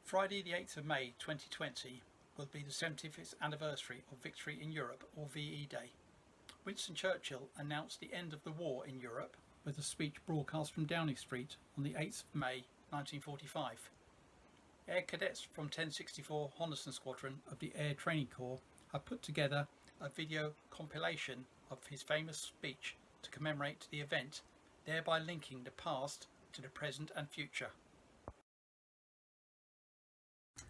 Friday the 8th of May 2020 will be the 75th anniversary of Victory in Europe, or VE Day. Winston Churchill announced the end of the war in Europe with a speech broadcast from Downing Street on the 8th of May 1945. Air Cadets from 1064 Honiton Squadron of the Air Training Corps have put together a video compilation of his famous speech to commemorate the event, thereby linking the past to the present and future.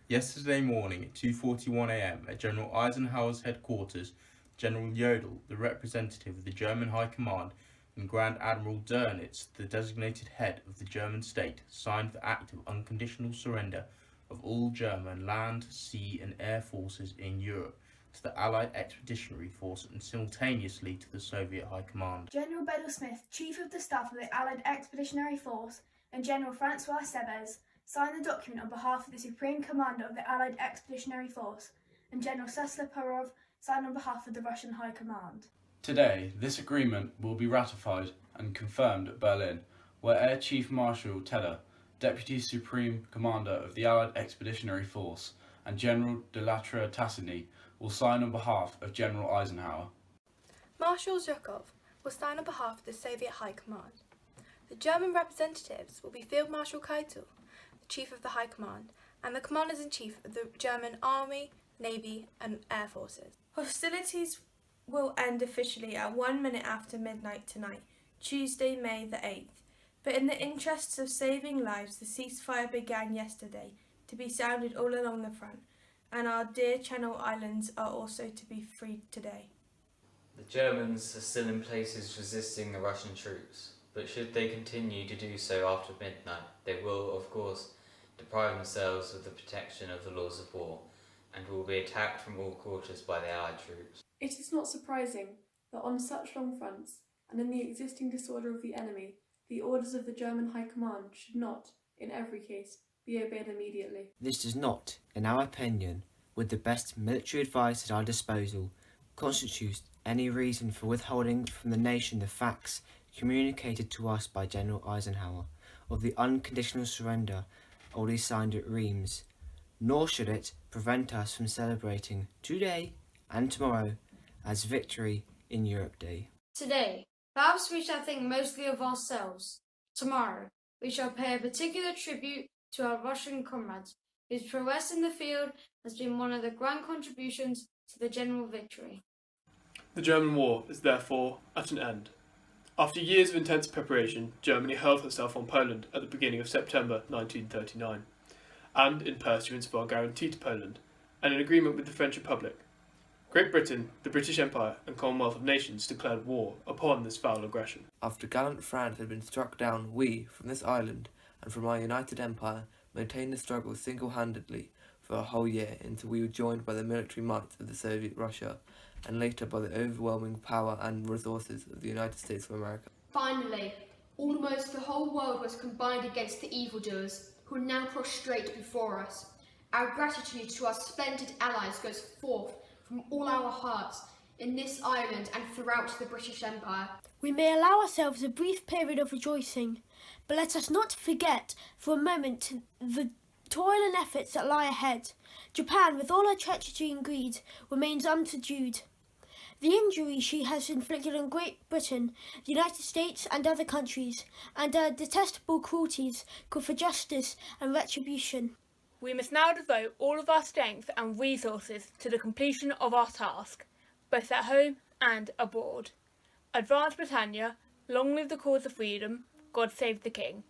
Yesterday morning at 2:41 a.m. at General Eisenhower's headquarters, General Jodl, the representative of the German High Command, and Grand Admiral Dönitz, the designated head of the German state, signed the act of unconditional surrender of all German land, sea and air forces in Europe to the Allied Expeditionary Force and simultaneously to the Soviet High Command. General Bedell Smith, Chief of the Staff of the Allied Expeditionary Force, and General Francois Sebes signed the document on behalf of the Supreme Commander of the Allied Expeditionary Force, and General Czeslaw Parov signed on behalf of the Russian High Command. Today, this agreement will be ratified and confirmed at Berlin, where Air Chief Marshal Teller, Deputy Supreme Commander of the Allied Expeditionary Force, and General de Lattre Tassigny will sign on behalf of General Eisenhower. Marshal Zhukov will sign on behalf of the Soviet High Command. The German representatives will be Field Marshal Keitel, the Chief of the High Command, and the Commanders-in-Chief of the German Army, Navy and Air Forces. Hostilities will end officially at 1 minute after midnight tonight, Tuesday, May the 8th. But in the interests of saving lives, the ceasefire began yesterday to be sounded all along the front, and our dear Channel Islands are also to be freed today. The Germans are still in places resisting the Russian troops, but should they continue to do so after midnight, they will, of course, deprive themselves of the protection of the laws of war, and will be attacked from all quarters by the Allied troops. It is not surprising that on such long fronts, and in the existing disorder of the enemy, the orders of the German High Command should not, in every case, be obeyed immediately. This does not, in our opinion, with the best military advice at our disposal, constitute any reason for withholding from the nation the facts communicated to us by General Eisenhower of the unconditional surrender already signed at Reims, nor should it prevent us from celebrating today and tomorrow as Victory in Europe Day. Today, perhaps we shall think mostly of ourselves. Tomorrow, we shall pay a particular tribute to our Russian comrades, whose prowess in the field has been one of the grand contributions to the general victory. The German war is therefore at an end. After years of intense preparation, Germany hurled herself on Poland at the beginning of September 1939, and in pursuance of our guarantee to Poland, and in agreement with the French Republic, Great Britain, the British Empire and Commonwealth of Nations declared war upon this foul aggression. After gallant France had been struck down, we, from this island and from our united empire, maintained the struggle single-handedly for a whole year until we were joined by the military might of the Soviet Russia, and later by the overwhelming power and resources of the United States of America. Finally, almost the whole world was combined against the evildoers, who are now prostrate before us. Our gratitude to our splendid allies goes forth from all our hearts in this island and throughout the British Empire. We may allow ourselves a brief period of rejoicing, but let us not forget for a moment the toil and efforts that lie ahead. Japan, with all her treachery and greed, remains unsubdued. The injury she has inflicted on Great Britain, the United States and other countries, and her detestable cruelties call for justice and retribution. We must now devote all of our strength and resources to the completion of our task, both at home and abroad. Advance Britannia, long live the cause of freedom, God save the King.